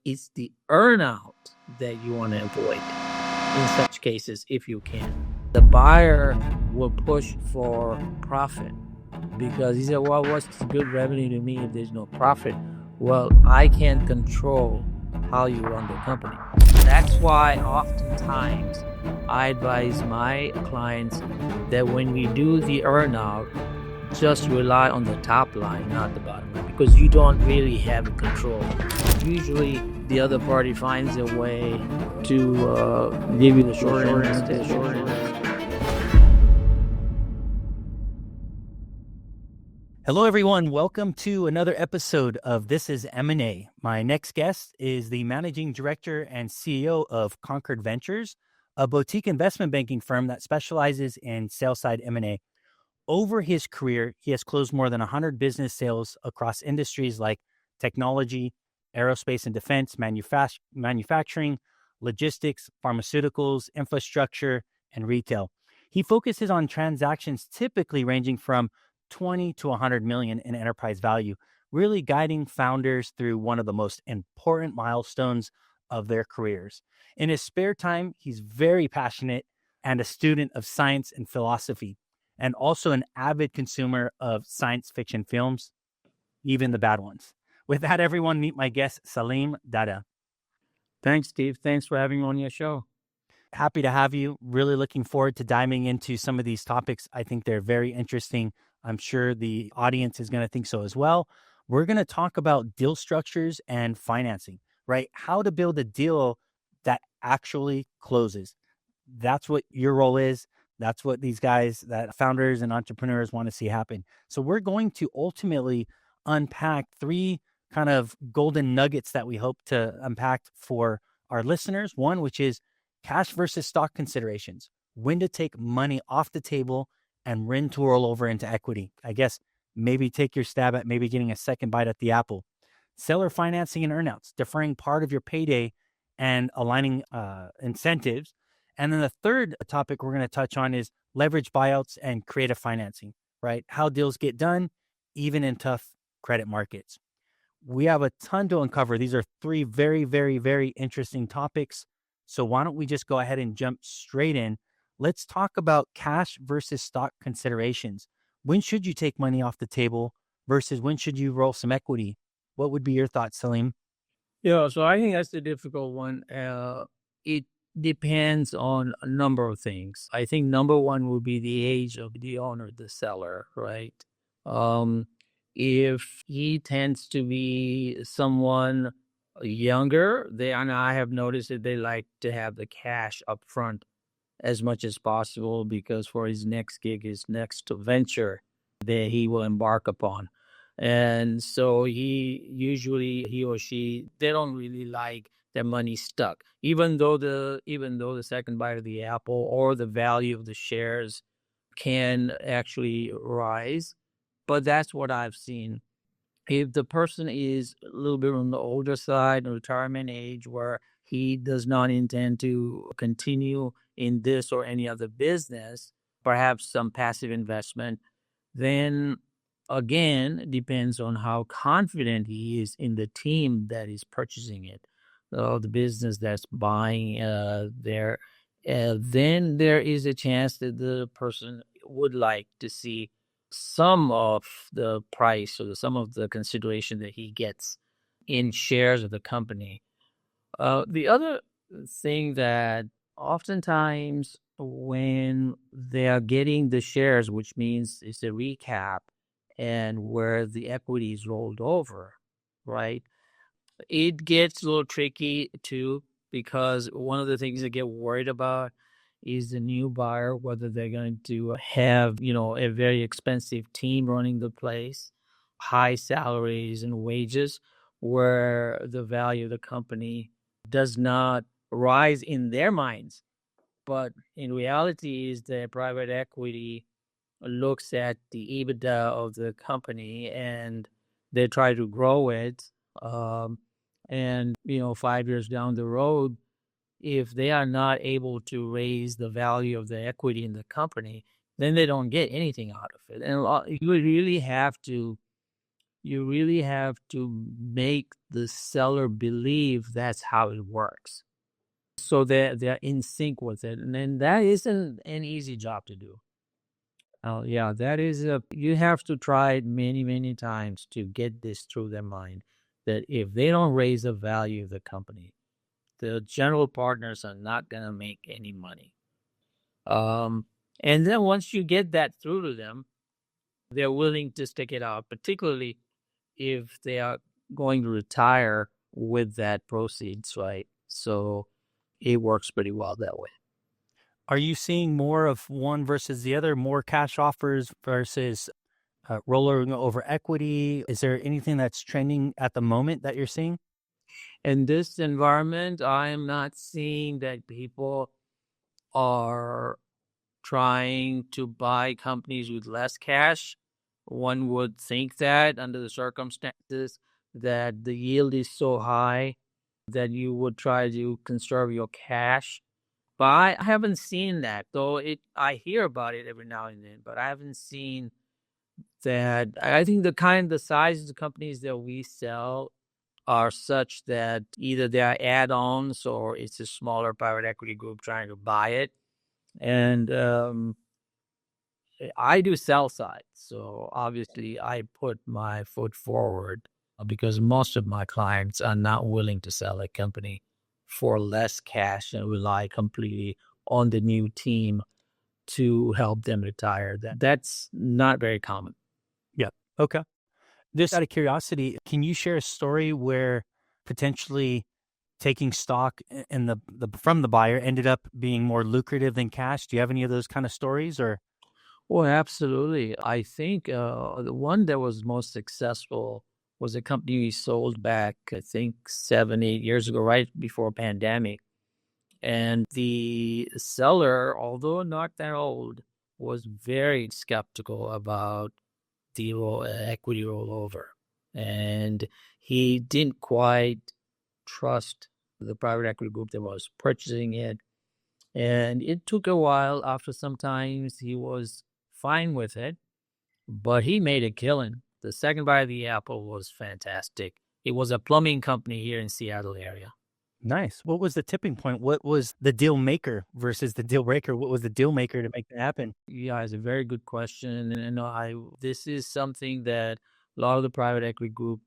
It's the earnout that you want to avoid in such cases if you can. The buyer will push for profit because he said, well, what's good revenue to me if there's no profit? Well, I can't control how you run the company. That's why oftentimes I advise my clients that when we do the earnout, just rely on the top line, not the bottom line, because you don't really have control. Usually the other party finds a way to give you the short end. Hello, everyone. Welcome to another episode of This Is M&A. My next guest is the Managing Director and CEO of Concord Ventures, a boutique investment banking firm that specializes in sell-side M&A. Over his career, he has closed more than 100 business sales across industries like technology, aerospace and defense, manufacturing, logistics, pharmaceuticals, infrastructure, and retail. He focuses on transactions typically ranging from 20 to 100 million in enterprise value, really guiding founders through one of the most important milestones of their careers. In his spare time, he's very passionate and a student of science and philosophy, and also an avid consumer of science fiction films, even the bad ones. With that, everyone, meet my guest, Salim Dada. Thanks, Steve. Thanks for having me on your show. Happy to have you. Really looking forward to diving into some of these topics. I think they're very interesting. I'm sure the audience is going to think so as well. We're going to talk about deal structures and financing, right? How to build a deal that actually closes. That's what your role is. That's what these guys, that founders and entrepreneurs want to see happen. So we're going to ultimately unpack three kind of golden nuggets that we hope to unpack for our listeners. One, which is cash versus stock considerations, when to take money off the table and when to roll over into equity. I guess maybe take your stab at maybe getting a second bite at the apple. Seller financing and earnouts, deferring part of your payday and aligning incentives. And then the third topic we're going to touch on is leverage buyouts and creative financing, right? How deals get done, even in tough credit markets. We have a ton to uncover. These are three very, very, very interesting topics. So why don't we just go ahead and jump straight in? Let's talk about cash versus stock considerations. When should you take money off the table versus when should you roll some equity? What would be your thoughts, Salim? Yeah, so I think that's the difficult one. It depends on a number of things. I think number one would be the age of the owner, the seller, right? If he tends to be someone younger, and I have noticed that they like to have the cash up front as much as possible because for his next gig, his next venture that he will embark upon. And so he or she, they don't really like their money stuck, even though the second bite of the apple or the value of the shares can actually rise. But that's what I've seen. If the person is a little bit on the older side, retirement age, where he does not intend to continue in this or any other business, perhaps some passive investment, then again, depends on how confident he is in the team that is purchasing it, the business that's buying there. Then there is a chance that the person would like to see some of the price or some of the consideration that he gets in shares of the company. The other thing that oftentimes when they are getting the shares, which means it's a recap and where the equity is rolled over, right? It gets a little tricky too, because one of the things they get worried about is the new buyer, whether they're going to have, a very expensive team running the place, high salaries and wages, where the value of the company does not rise in their minds. But in reality is that private equity looks at the EBITDA of the company and they try to grow it. And 5 years down the road, if they are not able to raise the value of the equity in the company, then they don't get anything out of it. And you really have to you really have to make the seller believe that's how it works. So they're in sync with it. And then that isn't an easy job to do. Oh, yeah, that is you have to try it many, many times to get this through their mind that if they don't raise the value of the company, the general partners are not going to make any money. Um, and then once you get that through to them, they're willing to stick it out, particularly if they are going to retire with that proceeds, right? So it works pretty well that way. Are you seeing more of one versus the other, more cash offers versus rolling over equity? Is there anything that's trending at the moment that you're seeing? In this environment, I am not seeing that people are trying to buy companies with less cash. One would think that under the circumstances that the yield is so high that you would try to conserve your cash. But I haven't seen that, though I hear about it every now and then, but I haven't seen that. I think the size of the companies that we sell are such that either they are add-ons or it's a smaller private equity group trying to buy it. And I do sell side, so obviously I put my foot forward because most of my clients are not willing to sell a company for less cash and rely completely on the new team to help them retire. That's not very common. Yeah. Okay. Just out of curiosity, can you share a story where potentially taking stock in the from the buyer ended up being more lucrative than cash? Do you have any of those kind of stories or? Oh, absolutely. I think the one that was most successful was a company we sold back, I think 7, 8 years ago, right before pandemic. And the seller, although not that old, was very skeptical about the equity rollover. And he didn't quite trust the private equity group that was purchasing it. And it took a while. After sometimes he was fine with it, but he made a killing. The second bite of the apple was fantastic. It was a plumbing company here in Seattle area. Nice. What was the tipping point? What was the deal maker versus the deal breaker? What was the deal maker to make that happen? Yeah, it's a very good question. And this is something that a lot of the private equity group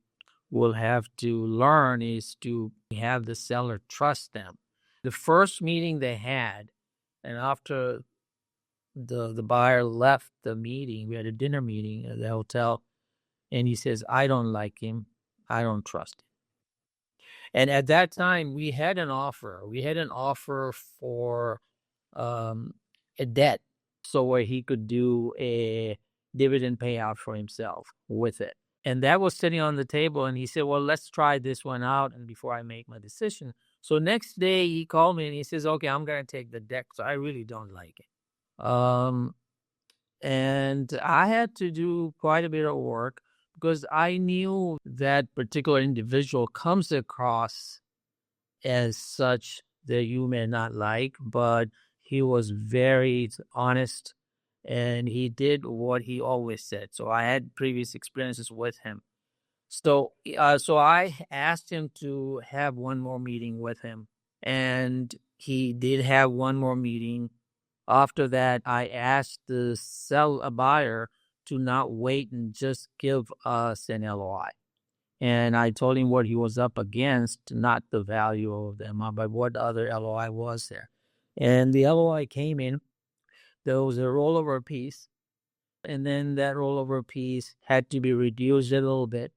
will have to learn is to have the seller trust them. The first meeting they had, and after the buyer left the meeting, we had a dinner meeting at the hotel, and he says, I don't like him. I don't trust him. And at that time, we had an offer. We had an offer for a debt, so where he could do a dividend payout for himself with it. And that was sitting on the table, and he said, well, let's try this one out and before I make my decision. So next day he called me and he says, okay, I'm going to take the debt. So I really don't like it. And I had to do quite a bit of work because I knew that particular individual comes across as such that you may not like, but he was very honest and he did what he always said. So I had previous experiences with him. So I asked him to have one more meeting with him, and he did have one more meeting. After that, I asked the buyer to not wait and just give us an LOI. And I told him what he was up against, not the value of them, but what other LOI was there. And the LOI came in. There was a rollover piece, and then that rollover piece had to be reduced a little bit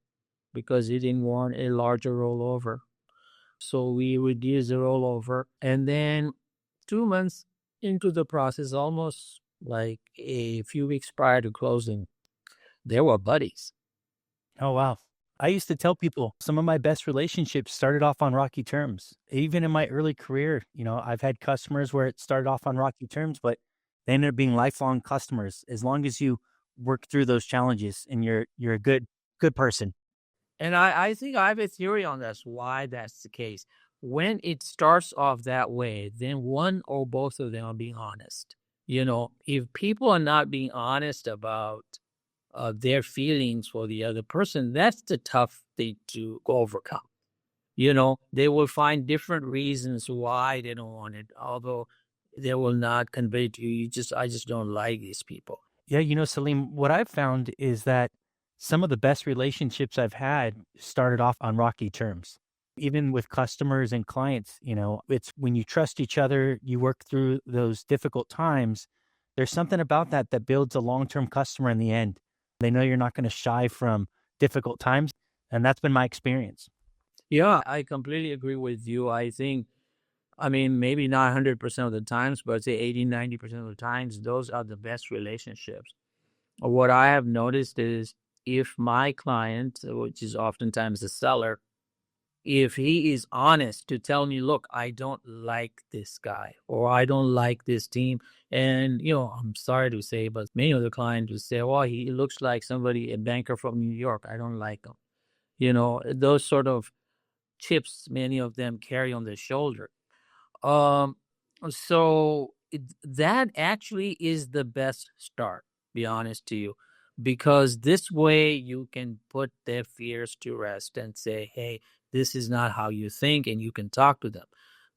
because he didn't want a larger rollover. So we reduced the rollover. And then 2 months into the process, almost like a few weeks prior to closing, they were buddies. Oh, wow. I used to tell people some of my best relationships started off on rocky terms. Even in my early career, I've had customers where it started off on rocky terms, but they ended up being lifelong customers as long as you work through those challenges and you're a good person. And I think I have a theory on this, why that's the case. When it starts off that way, then one or both of them are being honest. If people are not being honest about their feelings for the other person, that's the tough thing to overcome. You know, they will find different reasons why they don't want it, although they will not convey to you, I just don't like these people. Yeah, Salim, what I've found is that some of the best relationships I've had started off on rocky terms. Even with customers and clients, it's when you trust each other, you work through those difficult times. There's something about that that builds a long-term customer in the end. They know you're not going to shy from difficult times. And that's been my experience. Yeah, I completely agree with you. I mean, maybe not 100% of the times, but I'd say 80, 90% of the times, those are the best relationships. What I have noticed is if my client, which is oftentimes the seller, if he is honest to tell me, look, I don't like this guy or I don't like this team. And, I'm sorry to say, but many of the clients will say, well, he looks like somebody, a banker from New York. I don't like him. Those sort of chips, many of them carry on their shoulder. Um, that actually is the best start, be honest to you, because this way you can put their fears to rest and say, hey, this is not how you think, and you can talk to them.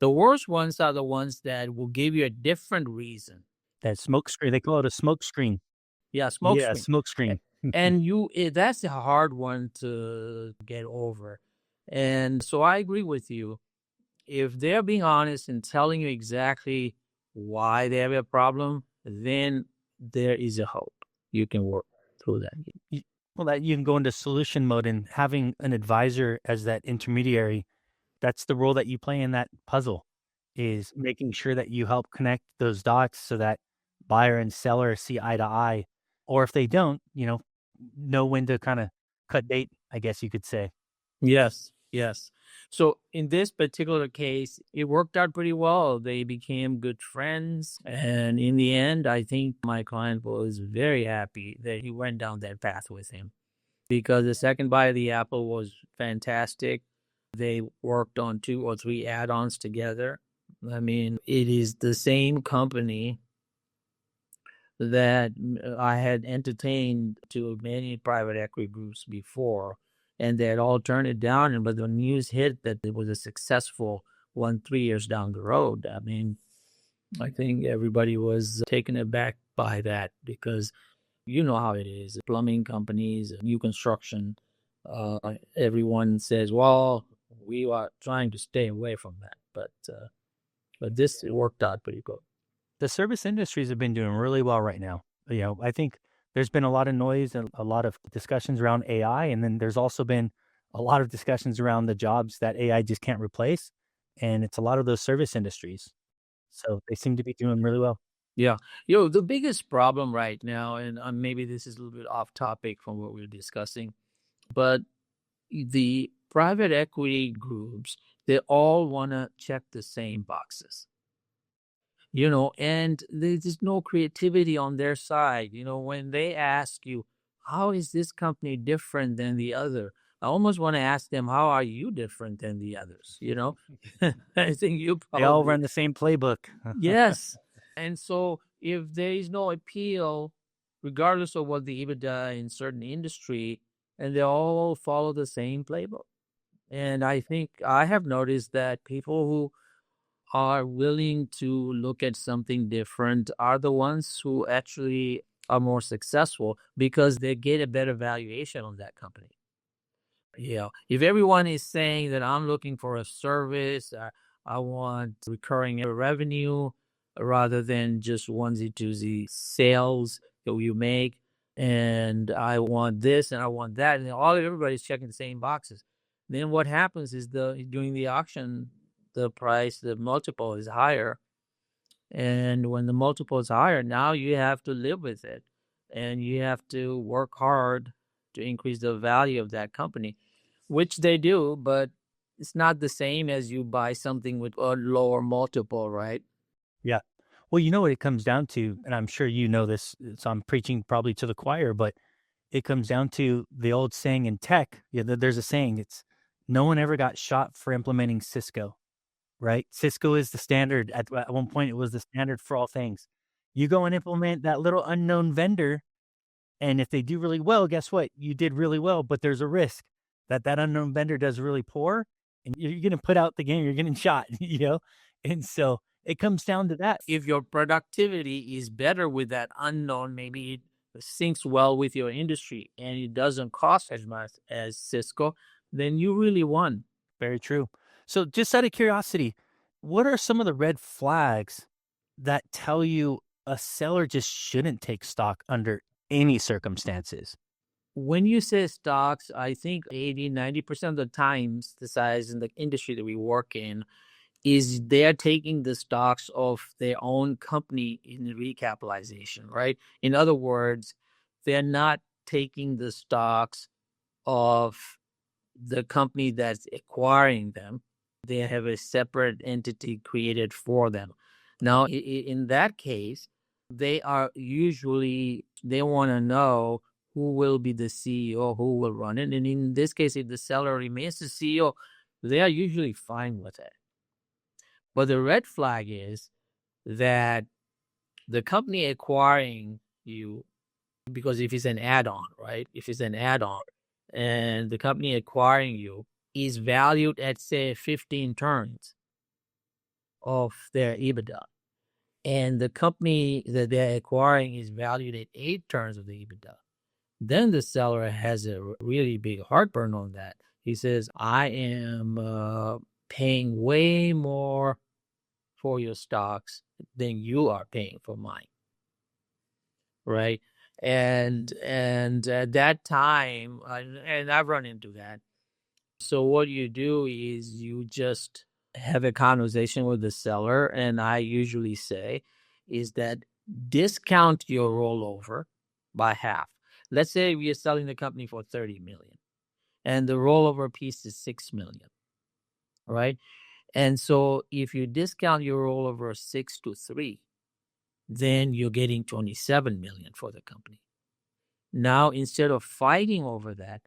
The worst ones are the ones that will give you a different reason. That smoke screen, they call it a smoke screen. Yeah, smoke Yeah, screen. smoke A- screen. And that's a hard one to get over. And so I agree with you. If they're being honest and telling you exactly why they have a problem, then there is a hope. You can work through that. Y Well, that you can go into solution mode, and having an advisor as that intermediary, that's the role that you play in that puzzle, is making sure that you help connect those dots so that buyer and seller see eye to eye, or if they don't, know when to kinda cut bait, I guess you could say. Yes, yes. So in this particular case, it worked out pretty well. They became good friends. And in the end, I think my client was very happy that he went down that path with him because the second bite of the apple was fantastic. They worked on 2 or 3 add-ons together. I mean, it is the same company that I had entertained to many private equity groups before, and they had all turned it down. And but the news hit that it was a successful one 3 years down the road. I mean, I think everybody was taken aback by that because you know how it is. Plumbing companies, new construction, everyone says, "Well, we are trying to stay away from that." But this it worked out pretty good. The service industries have been doing really well right now. I think there's been a lot of noise and a lot of discussions around AI, and then there's also been a lot of discussions around the jobs that AI just can't replace, and it's a lot of those service industries. So they seem to be doing really well. Yeah. The biggest problem right now, and maybe this is a little bit off topic from what we're discussing, but the private equity groups, they all want to check the same boxes, and there's just no creativity on their side. When they ask you, how is this company different than the other? I almost want to ask them, how are you different than the others? I think you They all probably run the same playbook. yes. And so if there is no appeal, regardless of what the EBITDA in certain industry, and they all follow the same playbook. And I think I have noticed that people who are willing to look at something different are the ones who actually are more successful because they get a better valuation on that company. Yeah. If everyone is saying that I'm looking for a service, I want recurring revenue rather than just onesie twosie sales that you make, and I want this and I want that, and everybody's checking the same boxes. Then what happens is during the auction, the price, the multiple is higher, and when the multiple is higher, now you have to live with it, and you have to work hard to increase the value of that company, which they do, but it's not the same as you buy something with a lower multiple, right? Yeah. Well, you know what it comes down to, and I'm sure you know this, so I'm preaching probably to the choir, but it comes down to the old saying in tech. Yeah, there's a saying. It's no one ever got shot for implementing Cisco, right? Cisco is the standard. At one point, it was the standard for all things. You go and implement that little unknown vendor, And if they do really well, guess what? You did really well, but there's a risk that that unknown vendor does really poor and you're getting put out the game, you're getting shot, you know? And so it comes down to that. If your productivity is better with that unknown, maybe it syncs well with your industry and it doesn't cost as much as Cisco, then you really won. Very true. So just out of curiosity, what are some of the red flags that tell you a seller just shouldn't take stock under any circumstances? When you say stocks, I think 80-90% of the times, the size in the industry that we work in, is they're taking the stocks of their own company in recapitalization, right? In other words, they're not taking the stocks of the company that's acquiring them. They have a separate entity created for them. Now, in that case, they want to know who will be the CEO, who will run it. And in this case, if the seller remains the CEO, they are usually fine with it. But the red flag is that the company acquiring you, because if it's an add-on, right? If it's an add-on and the company acquiring you is valued at, say, 15 turns of their EBITDA, and the company that they're acquiring is valued at 8 turns of the EBITDA, then the seller has a really big heartburn on that. He says, I am paying way more for your stocks than you are paying for mine, right? And at that time, and I've run into that. So what you do is you just have a conversation with the seller, and I usually say is that discount your rollover by half. Let's say we are selling the company for 30 million and the rollover piece is 6 million, right? And so if you discount your rollover 6 to 3, then you're getting 27 million for the company. Now, instead of fighting over that,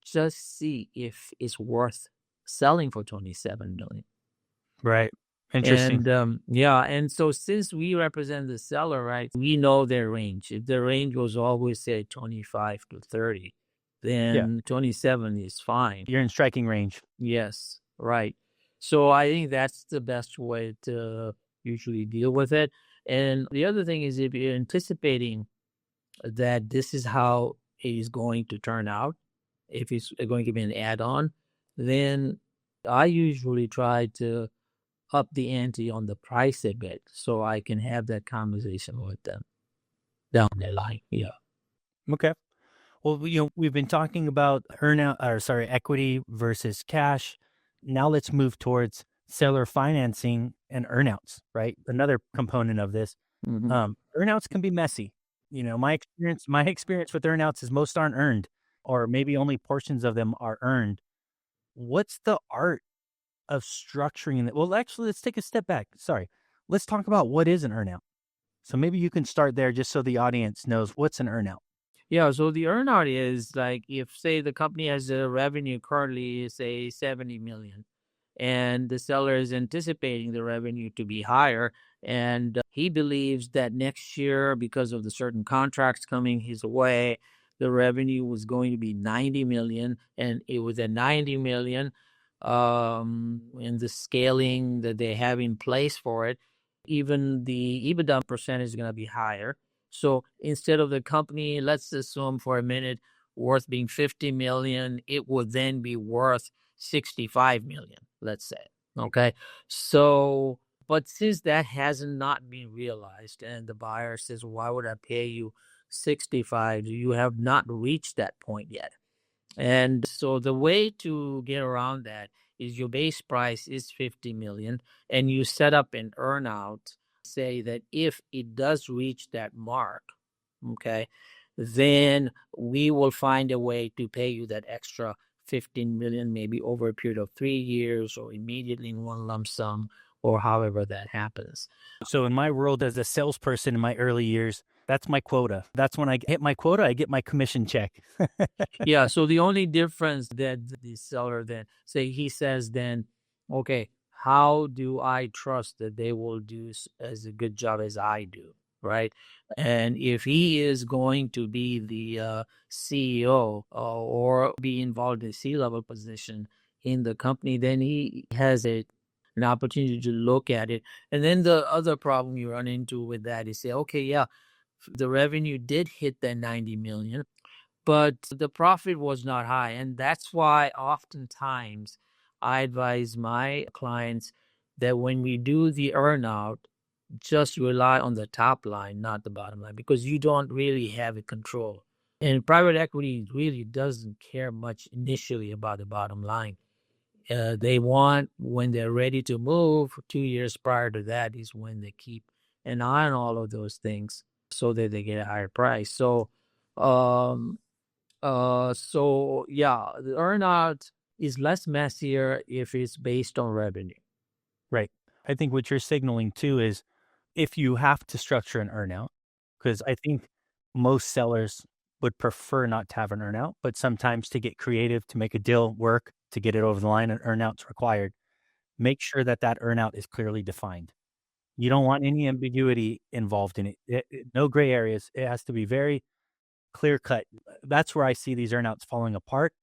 just see if it's worth selling for 27 million. Right. Interesting. And yeah, and so since we represent the seller, right, we know their range. If the range was always say 25 to 30, Yeah. then 27 is fine. You're in striking range. Yes, right. So I think that's the best way to usually deal with it. And the other thing is if you're anticipating that this is how it is going to turn out, if it's going to be an add-on, then I usually try to up the ante on the price a bit so I can have that conversation with them down the line. Yeah. Okay. Well, we've been talking about equity versus cash. Now let's move towards seller financing and earnouts, right? Another component of this. Mm-hmm. Earnouts can be messy. My experience with earnouts is most aren't earned, or maybe only portions of them are earned. What's the art of structuring it? Well, actually, let's take a step back. Sorry. Let's talk about what is an earnout. So maybe you can start there just so the audience knows what's an earnout. Yeah, so the earnout is like if, say, the company has a revenue currently, say, 70 million, and the seller is anticipating the revenue to be higher, and he believes that next year, because of the certain contracts coming his way, the revenue was going to be 90 million, and it was at 90 million, and the scaling that they have in place for it, even the EBITDA percent is going to be higher. So instead of the company, let's assume for a minute, worth being 50 million, it would then be worth 65 million, let's say. Okay. So, but since that hasn't not been realized and the buyer says, why would I pay you 65? You have not reached that point yet. And so the way to get around that is your base price is 50 million and you set up an earnout, say that if it does reach that mark, okay, then we will find a way to pay you that extra 15 million, maybe over a period of 3 years or immediately in one lump sum or however that happens. So in my world as a salesperson in my early years, that's my quota. That's when I hit my quota, I get my commission check. Yeah. So the only difference that the seller then say, he says then, okay, how do I trust that they will do as a good job as I do? right? And if he is going to be the CEO or be involved in C-level position in the company, then he has an opportunity to look at it. And then the other problem you run into with that is say, okay, yeah, the revenue did hit that 90 million, but the profit was not high. And that's why oftentimes I advise my clients that when we do the earnout, just rely on the top line, not the bottom line, because you don't really have it control. And private equity really doesn't care much initially about the bottom line. They want, when they're ready to move, 2 years prior to that is when they keep an eye on all of those things so that they get a higher price. Um, so yeah, the earnout is less messier if it's based on revenue. Right. I think what you're signaling too is if you have to structure an earnout, because I think most sellers would prefer not to have an earnout, but sometimes to get creative, to make a deal work, to get it over the line, an earnout's required. Make sure that that earnout is clearly defined. You don't want any ambiguity involved in it. No gray areas. It has to be very clear cut. That's where I see these earnouts falling apart,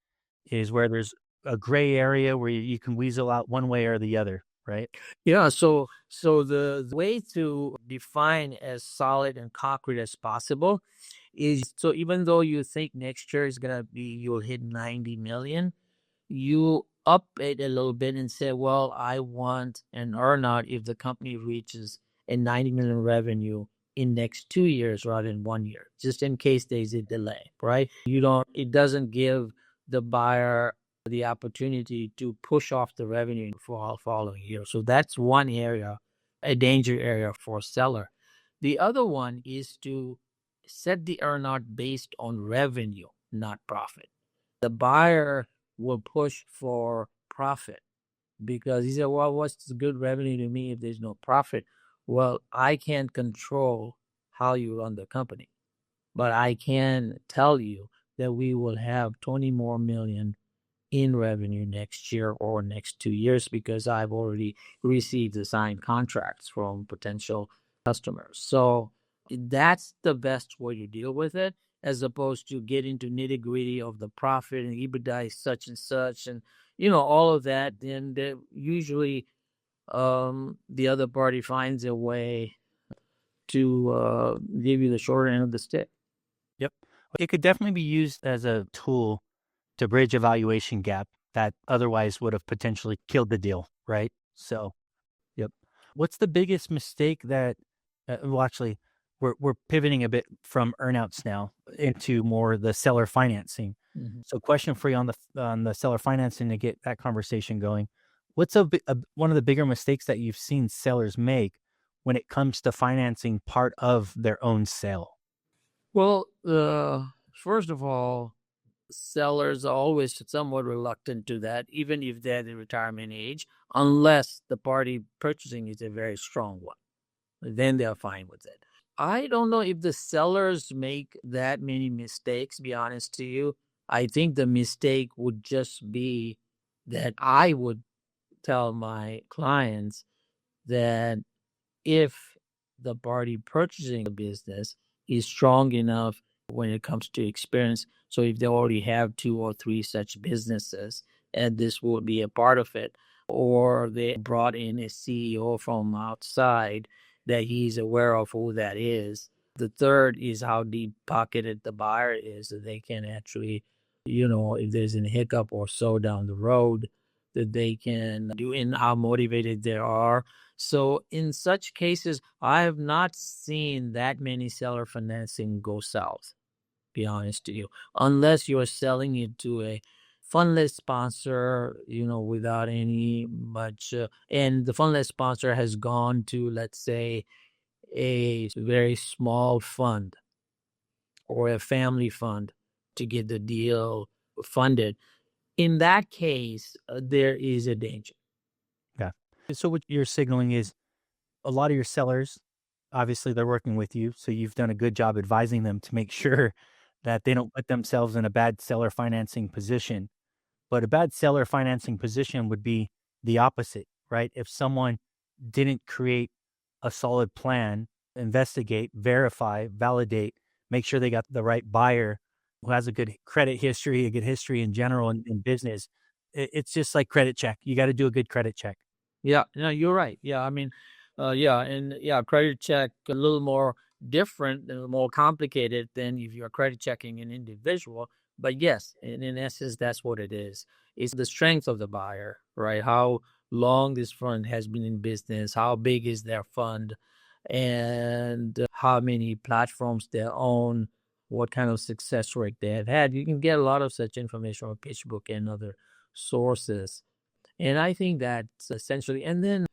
is where there's a gray area where you can weasel out one way or the other, right? Yeah, so the way to define as solid and concrete as possible is, so even though you think next year is gonna be, you'll hit 90 million, you up it a little bit and say, well, I want an earnout if the company reaches a 90 million revenue in next 2 years rather than 1 year, just in case there's a delay, right? It doesn't give the buyer the opportunity to push off the revenue for following year. So that's one area, a danger area for a seller. The other one is to set the earnout based on revenue, not profit. The buyer will push for profit because he said, well, what's good revenue to me if there's no profit? Well, I can't control how you run the company, but I can tell you that we will have 20 more million in revenue next year or next 2 years because I've already received the signed contracts from potential customers. So that's the best way to deal with it, as opposed to get into nitty gritty of the profit and EBITDA is such and such, and all of that. Then usually the other party finds a way to give you the short end of the stick. Yep. It could definitely be used as a tool to bridge a valuation gap that otherwise would have potentially killed the deal, right? So, yep. What's the biggest mistake that, well, actually, we're pivoting a bit from earnouts now into more the seller financing. Mhm. So, question for you on the seller financing to get that conversation going. What's one of the bigger mistakes that you've seen sellers make when it comes to financing part of their own sale? Well, first of all, sellers are always somewhat reluctant to that, even if they're the retirement age, unless the party purchasing is a very strong one. Then they're fine with it. I don't know if the sellers make that many mistakes, be honest to you. I think the mistake would just be that I would tell my clients that if the party purchasing the business is strong enough when it comes to experience. So if they already have 2 or 3 such businesses, and this would be a part of it, or they brought in a CEO from outside that he's aware of who that is. The third is how deep pocketed the buyer is, that they can actually, if there's a hiccup or so down the road, that they can do, and how motivated they are. So in such cases, I have not seen that many seller financing go south, be honest to you, unless you're selling it to a fundless sponsor, without any much, and the fundless sponsor has gone to, let's say, a very small fund or a family fund to get the deal funded. In that case, there is a danger. Yeah. So what you're signaling is a lot of your sellers, obviously they're working with you, so you've done a good job advising them to make sure that they don't put themselves in a bad seller financing position. But a bad seller financing position would be the opposite, right? If someone didn't create a solid plan investigate, verify, validate, make sure they got the right buyer who has a good credit history, a good history in general in business. It's just like credit check. You got to do a good credit check. Yeah, no, you're right. Yeah, I mean, yeah, and yeah, credit check a little more different, a little more complicated than if you're credit checking an individual. But yes, in essence, that's what it is. It's the strength of the buyer, right? How long this fund has been in business, how big is their fund, and how many platforms they own, what kind of success rate they have had. You can get a lot of such information on PitchBook and other sources. And I think that's essentially, and then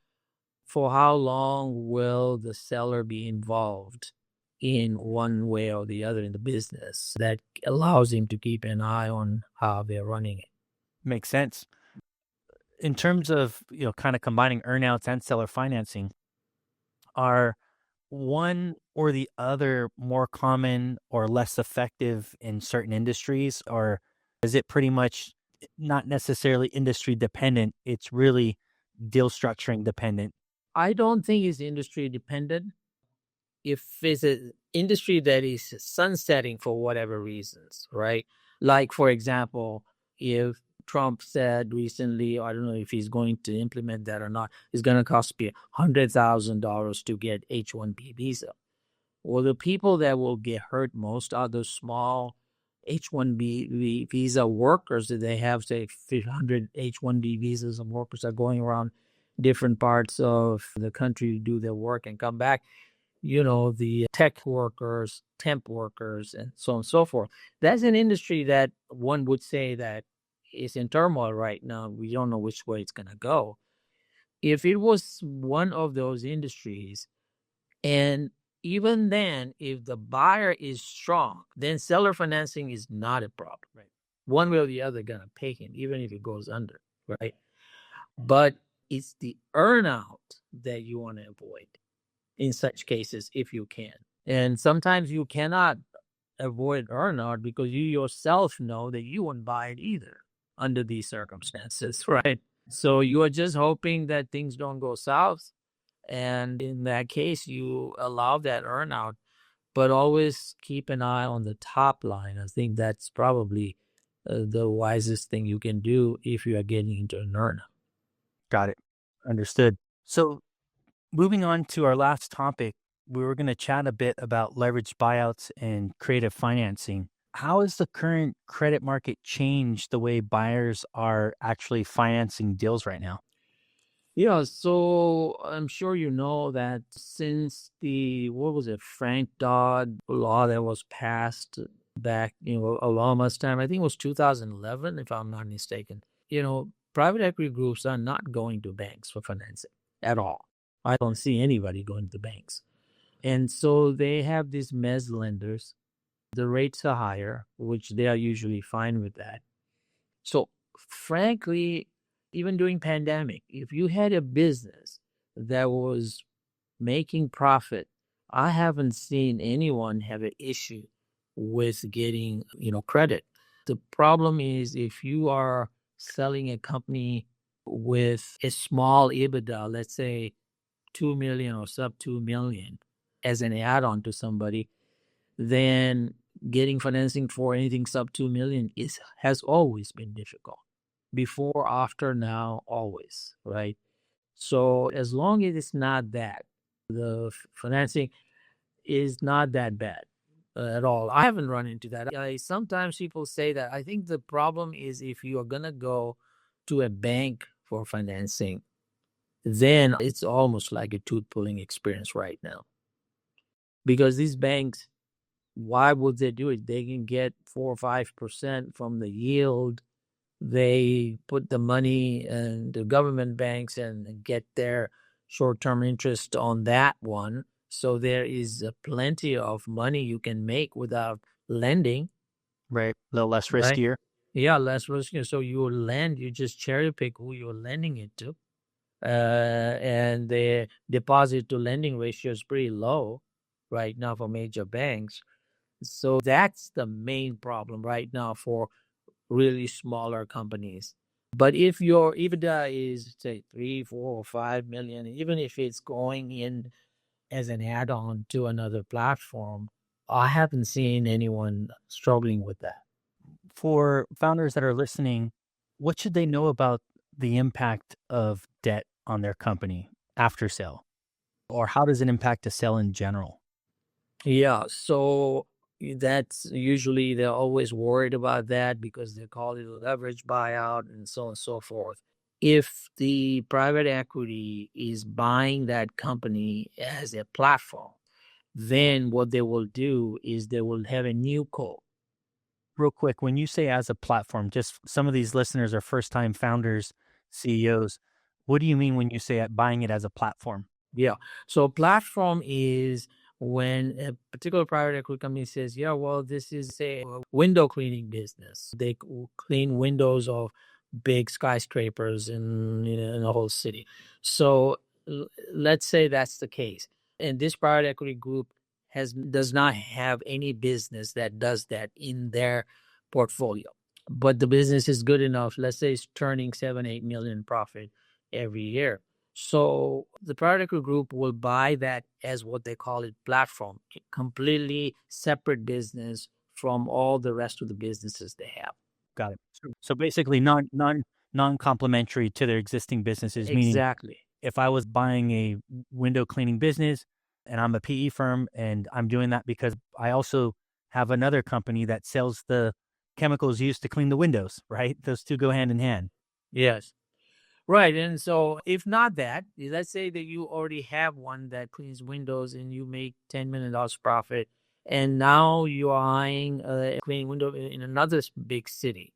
for how long will the seller be involved in one way or the other in the business that allows him to keep an eye on how they're running it. Makes sense. In terms of, kind of combining earnouts and seller financing, are one or the other more common or less effective in certain industries, or is it pretty much not necessarily industry dependent? It's really deal structuring dependent. I don't think it's industry dependent. If it's an industry that is sunsetting for whatever reasons, right? Like, for example, if Trump said recently, I don't know if he's going to implement that or not, it's going to cost me $100,000 to get H-1B visa. Well, the people that will get hurt most are the small H-1B visa workers that they have, say, 100 H-1B visas, and workers are going around different parts of the country to do their work and come back. The tech workers, temp workers, and so on and so forth. That's an industry that one would say that is in turmoil right now. We don't know which way it's going to go. If it was one of those industries, and even then, if the buyer is strong, then seller financing is not a problem. Right. One way or the other going to pay him, even if it goes under, right? But it's the earnout that you want to avoid in such cases if you can. And sometimes you cannot avoid earnout because you yourself know that you won't buy it either under these circumstances, right? So you are just hoping that things don't go south. And in that case, you allow that earnout, but always keep an eye on the top line. I think that's probably the wisest thing you can do if you are getting into an earnout. Got it. Understood. So moving on to our last topic, we were going to chat a bit about leveraged buyouts and creative financing. How has the current credit market changed the way buyers are actually financing deals right now? Yeah, so I'm sure you know that since what was it, Frank Dodd law that was passed back, Obama's time, I think it was 2011, if I'm not mistaken. Private equity groups are not going to banks for financing at all. I don't see anybody going to the banks. And so they have these mezz lenders. The rates are higher, which they are usually fine with that. So frankly, even during pandemic, if you had a business that was making profit, I haven't seen anyone have an issue with getting, credit. The problem is if you are selling a company with a small EBITDA, let's say 2 million or sub 2 million as an add-on to somebody, then getting financing for anything sub 2 million has always been difficult. Before, after, now, always, right? So as long as it's not that, the financing is not that bad at all. I haven't run into that. Sometimes people say that. I think the problem is if you are going to go to a bank for financing, then it's almost like a tooth pulling experience right now. Because these banks, why would they do it? They can get 4 or 5% from the yield. They put the money in the government banks and get their short-term interest on that one. So there is plenty of money you can make without lending. Right. A little less Right? riskier. Yeah, less risky. So you lend, you just cherry pick who you're lending it to. And the deposit to lending ratio is pretty low right now for major banks. So that's the main problem right now for really smaller companies. But if your EBITDA is say 3, 4, or 5 million, even if it's going in as an add-on to another platform, I haven't seen anyone struggling with that. For founders that are listening, what should they know about the impact of debt on their company after sale? Or how does it impact a sale in general? Yeah, so that's usually they're always worried about that because they call it a leverage buyout and so on and so forth. If the private equity is buying that company as a platform, then what they will do is they will have a new co. Real quick, when you say as a platform, just some of these listeners are first time founders, CEOs. What do you mean when you say buying it as a platform? Yeah. So platform is when a particular private equity company says, yeah, well, this is a window cleaning business. They clean windows of big skyscrapers in a whole city. So let's say that's the case. And this private equity group does not have any business that does that in their portfolio. But the business is good enough. Let's say it's turning 7-8 million profit every year. So the private equity group will buy that as what they call it platform, completely separate business from all the rest of the businesses they have. Got it. So basically non-complementary to their existing businesses, meaning Exactly. if I was buying a window cleaning business and I'm a PE firm and I'm doing that because I also have another company that sells the chemicals used to clean the windows, right? Those two go hand in hand. Yes. Right. And so if not that, let's say that you already have one that cleans windows and you make $10 million profit, and now you are eyeing a cleaning window in another big city.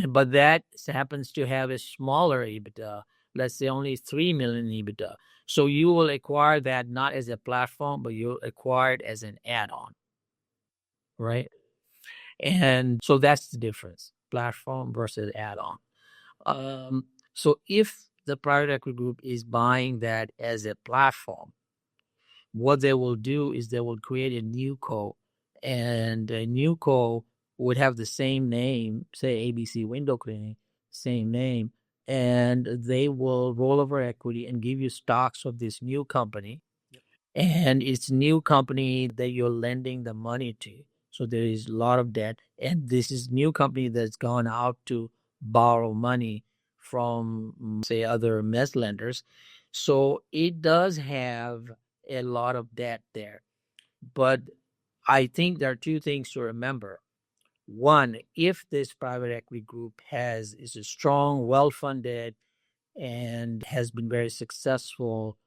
But that happens to have a smaller EBITDA, let's say only 3 million EBITDA. So you will acquire that not as a platform, but you'll acquire it as an add-on, right? And so that's the difference, platform versus add-on. So if the private equity group is buying that as a platform, what they will do is they will create a new co, and a new co would have the same name, say ABC Window Cleaning, same name, and they will roll over equity and give you stocks of this new company. And it's new company that you're lending the money to. So there is a lot of debt, and this is new company that's gone out to borrow money from, say, other mezz lenders. So it does have a lot of debt there. But I think there are two things to remember. One, if this private equity group is a strong, well-funded, and has been very successful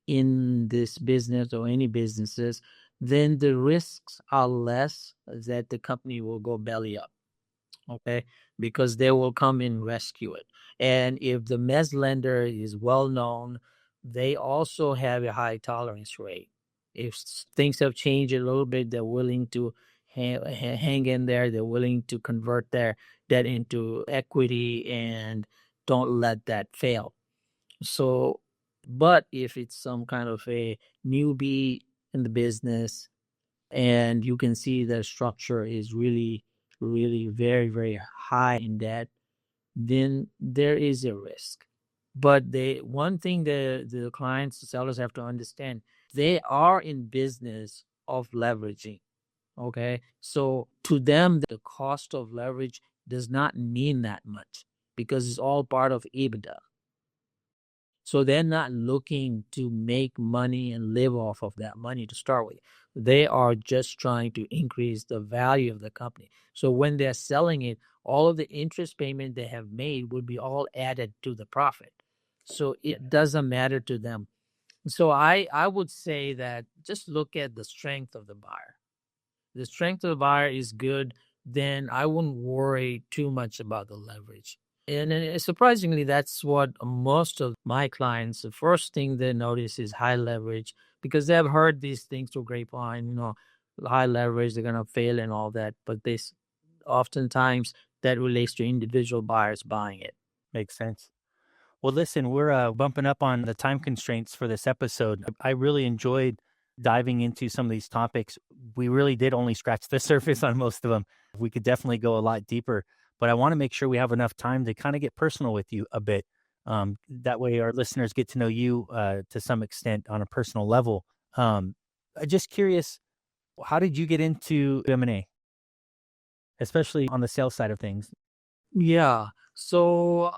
in this business or any businesses, then the risks are less that the company will go belly up. Okay, because they will come and rescue it. And if the mezz lender is well known, they also have a high tolerance rate. If things have changed a little bit, they're willing to hang in there. They're willing to convert their debt into equity and don't let that fail. So, but if it's some kind of a newbie in the business and you can see the structure is really, really very, very high in debt, then there is a risk. But one thing the clients, the sellers have to understand, they are in business of leveraging. Okay. So to them, the cost of leverage does not mean that much because it's all part of EBITDA. So they're not looking to make money and live off of that money to start with. They are just trying to increase the value of the company. So when they're selling it, all of the interest payment they have made would be all added to the profit. So it doesn't matter to them. So I would say that just look at the strength of the buyer. The strength of the buyer is good, then I wouldn't worry too much about the leverage. And surprisingly, that's what most of my clients, the first thing they notice is high leverage because they've heard these things through grapevine, high leverage, they're going to fail and all that. But oftentimes that relates to individual buyers buying it. Makes sense. Well, listen, we're bumping up on the time constraints for this episode. I really enjoyed diving into some of these topics. We really did only scratch the surface on most of them. We could definitely go a lot deeper, but I want to make sure we have enough time to kind of get personal with you a bit. That way our listeners get to know you to some extent on a personal level. I'm just curious, how did you get into M&A, especially on the sales side of things? Yeah. So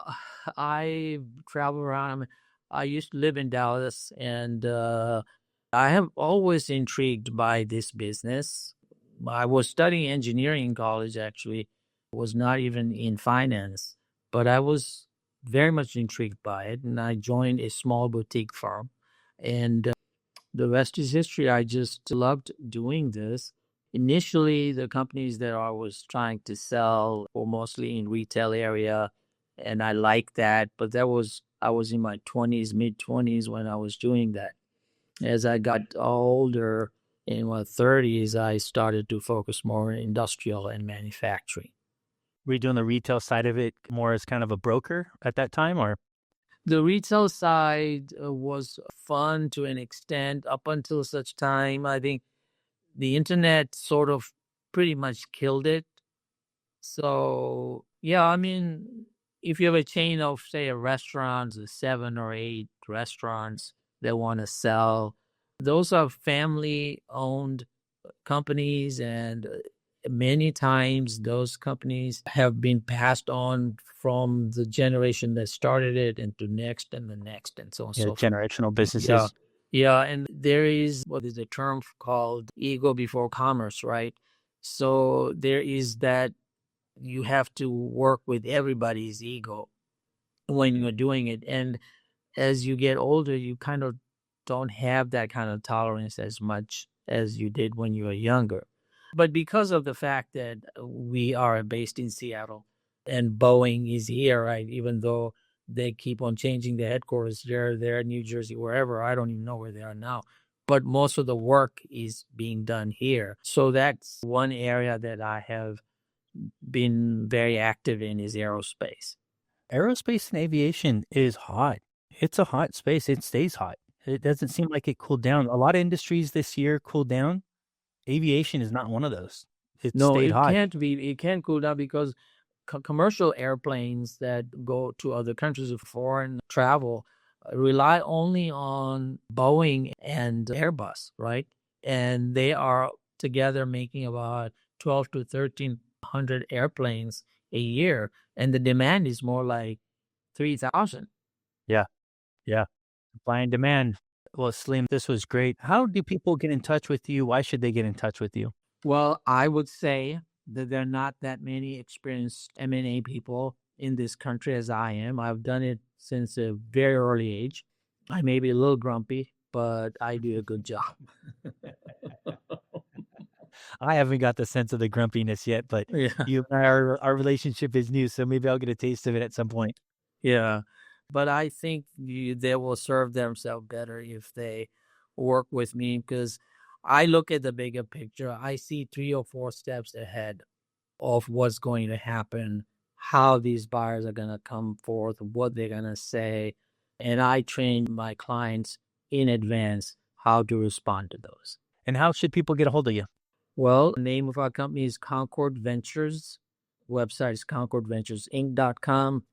I travel around. I used to live in Dallas, and I have always intrigued by this business. I was studying engineering in college, actually, was not even in finance, but I was very much intrigued by it. And I joined a small boutique firm. And the rest is history. I just loved doing this. Initially, the companies that I was trying to sell were mostly in retail area, and I liked that. But I was in my 20s, mid 20s when I was doing that. As I got older, in my 30s, I started to focus more on industrial and manufacturing. Were you doing the retail side of it more as kind of a broker at that time, or? The retail side was fun to an extent up until such time. I think the internet sort of pretty much killed it. So, yeah, I mean, if you have a chain of, say, a restaurants, 7 or 8 restaurants that want to sell, those are family owned companies, and many times those companies have been passed on from the generation that started it into next and the next and so on and Yeah, so forth. generational Yeah. businesses. Yeah. And there is what is a term called ego before commerce, right? So there is that you have to work with everybody's ego when you're doing it. And as you get older, you kind of don't have that kind of tolerance as much as you did when you were younger. But because of the fact that we are based in Seattle and Boeing is here, right? Even though they keep on changing the headquarters, they're in New Jersey, wherever. I don't even know where they are now. But most of the work is being done here. So that's one area that I have been very active in is aerospace. Aerospace and aviation is hot. It's a hot space. It stays hot. It doesn't seem like it cooled down. A lot of industries this year cooled down. Aviation is not one of those. It No, stayed it hot. can't be. It can't cool down because commercial airplanes that go to other countries of foreign travel rely only on Boeing and Airbus, right? And they are together making about 12 to 1300 airplanes a year, and the demand is more like 3,000. Yeah, yeah. Supply and demand. Well, Salim, this was great. How do people get in touch with you? Why should they get in touch with you? Well, I would say that there are not that many experienced M&A people in this country as I am. I've done it since a very early age. I may be a little grumpy, but I do a good job. I haven't got the sense of the grumpiness yet, but Yeah. you and our relationship is new, so maybe I'll get a taste of it at some point. Yeah. But I think they will serve themselves better if they work with me because I look at the bigger picture. I see 3 or 4 steps ahead of what's going to happen, how these buyers are going to come forth, what they're going to say. And I train my clients in advance how to respond to those. And how should people get a hold of you? Well, the name of our company is Concord Ventures. Website is concordventuresinc.com.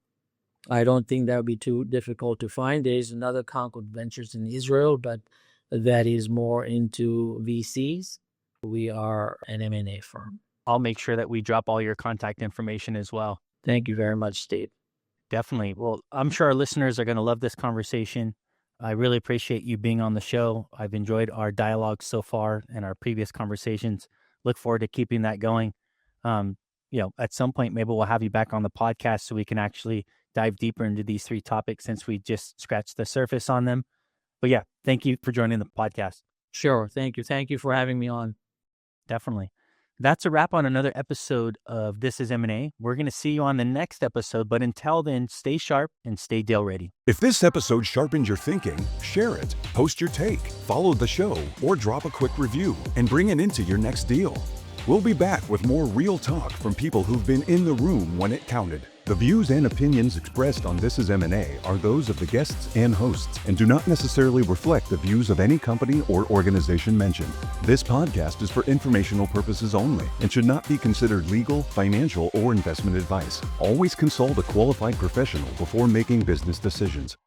I don't think that would be too difficult to find. There's another Concord Ventures in Israel, but that is more into VCs. We are an M&A firm. I'll make sure that we drop all your contact information as well. Thank you very much, Steve. Definitely. Well, I'm sure our listeners are going to love this conversation. I really appreciate you being on the show. I've enjoyed our dialogue so far and our previous conversations. Look forward to keeping that going. At some point, maybe we'll have you back on the podcast so we can actually dive deeper into these 3 topics since we just scratched the surface on them. But yeah, thank you for joining the podcast. Sure. Thank you. Thank you for having me on. Definitely. That's a wrap on another episode of This Is M&A. We're going to see you on the next episode, but until then, stay sharp and stay deal ready. If this episode sharpened your thinking, share it, post your take, follow the show, or drop a quick review and bring it into your next deal. We'll be back with more real talk from people who've been in the room when it counted. The views and opinions expressed on This Is M&A are those of the guests and hosts and do not necessarily reflect the views of any company or organization mentioned. This podcast is for informational purposes only and should not be considered legal, financial, or investment advice. Always consult a qualified professional before making business decisions.